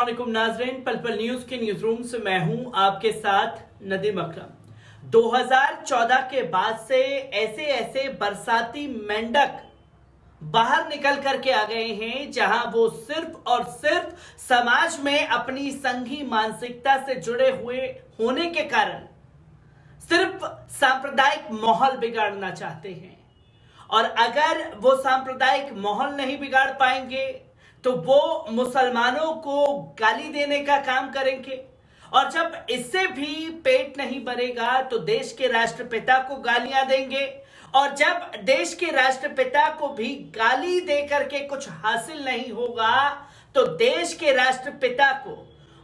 अस्सलामुअलैकुम नाज़रीन, पल पल न्यूज के न्यूज रूम से मैं हूं आपके साथ नदीम अकरम। 2014 के बाद से ऐसे ऐसे बरसाती मेंढक बाहर निकल करके आ गए हैं जहां वो सिर्फ और सिर्फ समाज में अपनी संघी मानसिकता से जुड़े हुए होने के कारण सिर्फ सांप्रदायिक माहौल बिगाड़ना चाहते हैं। और अगर वो सांप्रदायिक माहौल नहीं बिगाड़ पाएंगे तो वो मुसलमानों को गाली देने का काम करेंगे, और जब इससे भी पेट नहीं भरेगा तो देश के राष्ट्रपिता को गालियां देंगे, और जब देश के राष्ट्रपिता को भी गाली दे करके कुछ हासिल नहीं होगा तो देश के राष्ट्रपिता को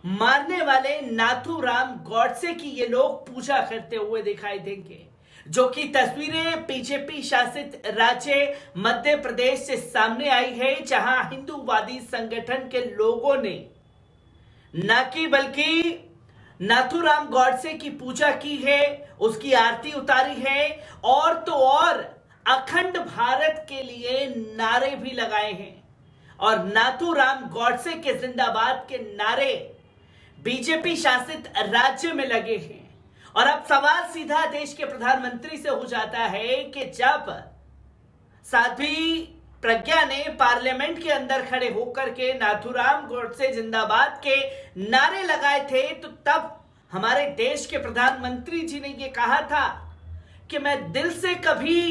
मारने वाले नाथूराम गॉडसे की ये लोग पूजा करते हुए दिखाई देंगे, जो कि तस्वीरें बीजेपी शासित राज्य मध्य प्रदेश से सामने आई है, जहां हिंदूवादी संगठन के लोगों ने न कि बल्कि नाथूराम गॉडसे की पूजा की है, उसकी आरती उतारी है, और तो और अखंड भारत के लिए नारे भी लगाए हैं। और नाथूराम गॉडसे के जिंदाबाद के नारे बीजेपी शासित राज्य में लगे हैं। और अब सवाल सीधा देश के प्रधानमंत्री से हो जाता है कि जब साध्वी प्रज्ञा ने पार्लियामेंट के अंदर खड़े होकर के नाथूराम गॉडसे जिंदाबाद के नारे लगाए थे, तो तब हमारे देश के प्रधानमंत्री जी ने यह कहा था कि मैं दिल से कभी,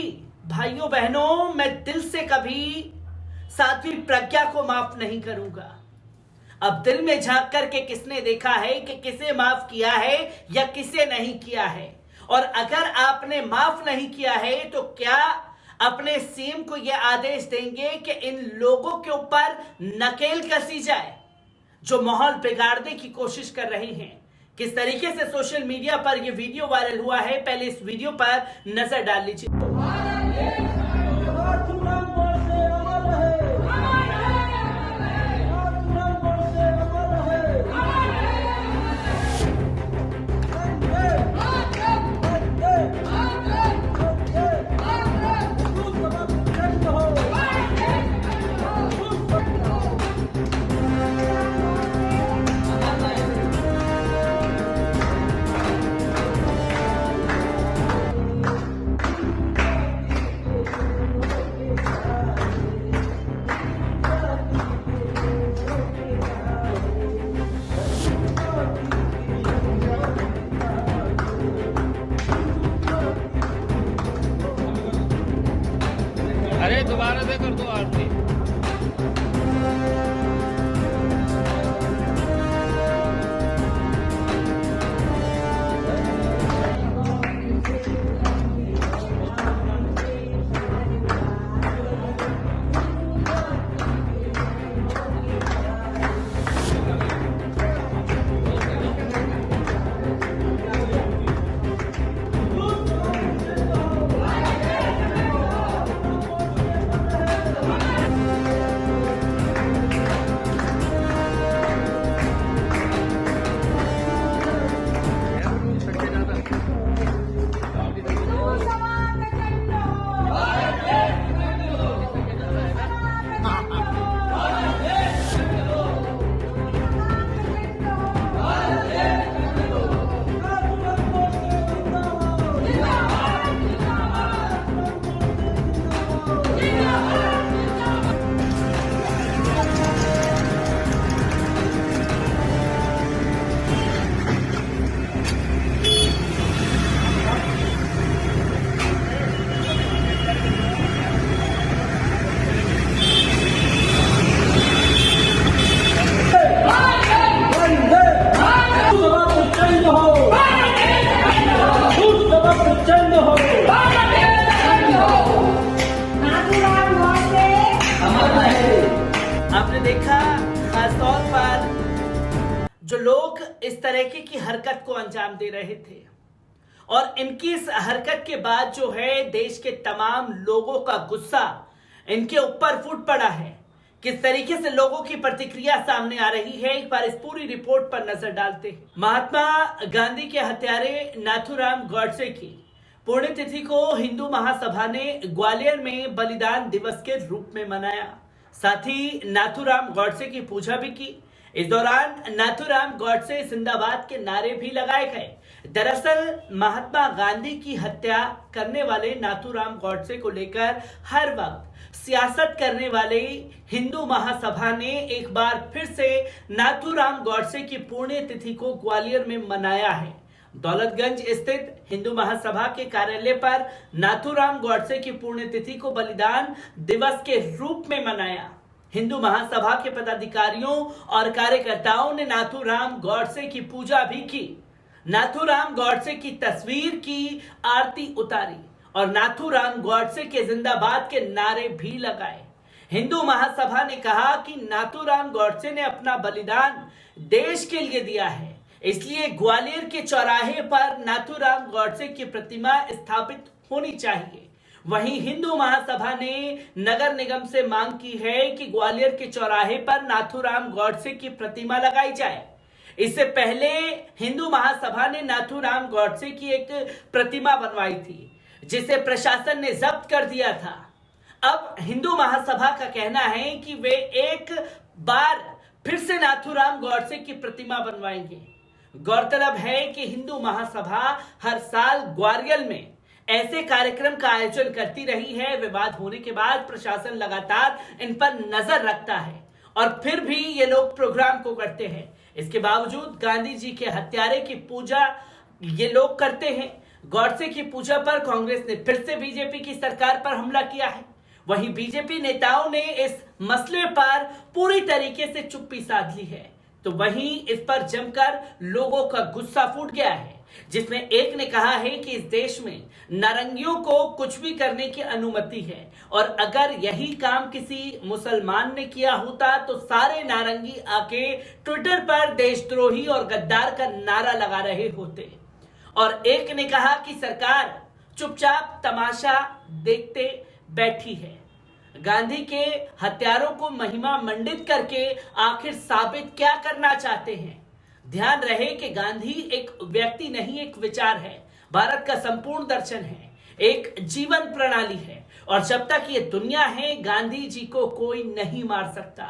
भाइयों बहनों, मैं दिल से कभी साध्वी प्रज्ञा को माफ नहीं करूंगा। अब दिल में झांक करके किसने देखा है कि किसे माफ किया है या किसे नहीं किया है? और अगर आपने माफ नहीं किया है तो क्या अपने सीएम को यह आदेश देंगे कि इन लोगों के ऊपर नकेल कसी जाए जो माहौल बिगाड़ने की कोशिश कर रहे हैं? किस तरीके से सोशल मीडिया पर यह वीडियो वायरल हुआ है, पहले इस वीडियो पर नजर डाल लीजिए। अरे दोबारा से कर दो आरती। आपने देखा खासतौर पर जो लोग इस तरीके की हरकत को अंजाम दे रहे थे, और इनकी इस हरकत के बाद जो है देश के तमाम लोगों का गुस्सा इनके ऊपर फूट पड़ा है। किस तरीके से लोगों की प्रतिक्रिया सामने आ रही है, एक बार इस पूरी रिपोर्ट पर नजर डालते हैं। महात्मा गांधी के हत्यारे नाथूराम गॉडसे की पुण्यतिथि को हिंदू महासभा ने ग्वालियर में बलिदान दिवस के रूप में मनाया। साथ ही नाथूराम गॉडसे की पूजा भी की। इस दौरान नाथूराम गॉडसे जिंदाबाद के नारे भी लगाए गए। दरअसल महात्मा गांधी की हत्या करने वाले नाथूराम गॉडसे को लेकर हर वक्त सियासत करने वाले हिंदू महासभा ने एक बार फिर से नाथूराम गॉडसे की पुण्यतिथि को ग्वालियर में मनाया है। दौलतगंज स्थित हिंदू महासभा के कार्यालय पर नाथूराम गॉडसे की पुण्यतिथि को बलिदान दिवस के रूप में मनाया। हिंदू महासभा के पदाधिकारियों और कार्यकर्ताओं ने नाथूराम गॉडसे की पूजा भी की, नाथूराम गॉडसे की तस्वीर की आरती उतारी और नाथूराम गॉडसे के जिंदाबाद के नारे भी लगाए। हिंदू महासभा ने कहा कि नाथूराम गॉडसे ने अपना बलिदान देश के लिए दिया है, इसलिए ग्वालियर के चौराहे पर नाथूराम गॉडसे की प्रतिमा स्थापित होनी चाहिए। वहीं हिंदू महासभा ने नगर निगम से मांग की है कि ग्वालियर के चौराहे पर नाथूराम गॉडसे की प्रतिमा लगाई जाए। इससे पहले हिंदू महासभा ने नाथूराम गॉडसे की एक प्रतिमा बनवाई थी, जिसे प्रशासन ने जब्त कर दिया था। अब हिंदू महासभा का कहना है कि वे एक बार फिर से नाथूराम गॉडसे की प्रतिमा बनवाएंगे। गौरतलब है कि हिंदू महासभा हर साल ग्वालियर में ऐसे कार्यक्रम का आयोजन करती रही है। विवाद होने के बाद प्रशासन लगातार इन पर नजर रखता है और फिर भी ये लोग प्रोग्राम को करते हैं। इसके बावजूद गांधी जी के हत्यारे की पूजा ये लोग करते हैं। गॉडसे की पूजा पर कांग्रेस ने फिर से बीजेपी की सरकार पर हमला किया है। वहीं बीजेपी नेताओं ने इस मसले पर पूरी तरीके से चुप्पी साध ली है, तो वहीं इस पर जमकर लोगों का गुस्सा फूट गया है, जिसमें एक ने कहा है कि इस देश में नारंगियों को कुछ भी करने की अनुमति है और अगर यही काम किसी मुसलमान ने किया होता तो सारे नारंगी आके ट्विटर पर देशद्रोही और गद्दार का नारा लगा रहे होते। और एक ने कहा कि सरकार चुपचाप तमाशा देखते बैठी है। गांधी के हत्यारों को महिमा मंडित करके आखिर साबित क्या करना चाहते हैं? ध्यान रहे कि गांधी एक व्यक्ति नहीं, एक विचार है, भारत का संपूर्ण दर्शन है, एक जीवन प्रणाली है और जब तक ये दुनिया है गांधी जी को कोई नहीं मार सकता।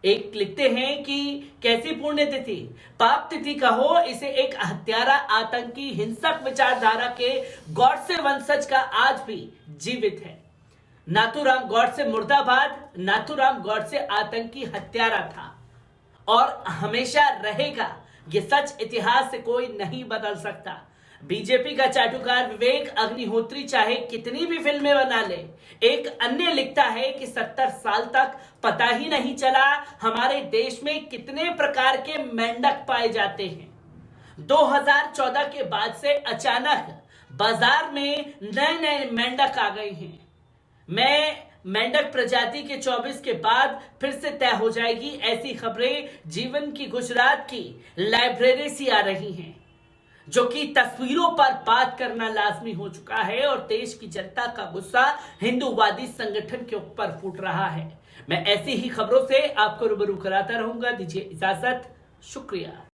एक लिखते हैं कि कैसी पुण्यतिथि, पाप तिथि कहो इसे, एक हत्यारा, आतंकी, हिंसक विचारधारा के गॉडसे वंशज का आज भी जीवित है। नाथूराम गॉडसे मुर्दाबाद। नाथूराम गॉडसे आतंकी हत्यारा था और हमेशा रहेगा। ये सच इतिहास से कोई नहीं बदल सकता। बीजेपी का चाटुकार विवेक अग्निहोत्री चाहे कितनी भी फिल्में बना ले, एक अन्य लिखता है कि 70 साल तक पता ही नहीं चला हमारे देश में कितने प्रकार के मेंढक पाए जाते हैं। 2014 के बाद से अचानक बाजार में नए नए मेंढक आ गए हैं। मैं मेंढक प्रजाति के 24 के बाद फिर से तय हो जाएगी, ऐसी खबरें जीवन की गुजरात की लाइब्रेरी से आ रही हैं, जो कि तस्वीरों पर बात करना लाजमी हो चुका है और देश की जनता का गुस्सा हिंदूवादी संगठन के ऊपर फूट रहा है। मैं ऐसी ही खबरों से आपको रूबरू कराता रहूंगा। दीजिए इजाजत, शुक्रिया।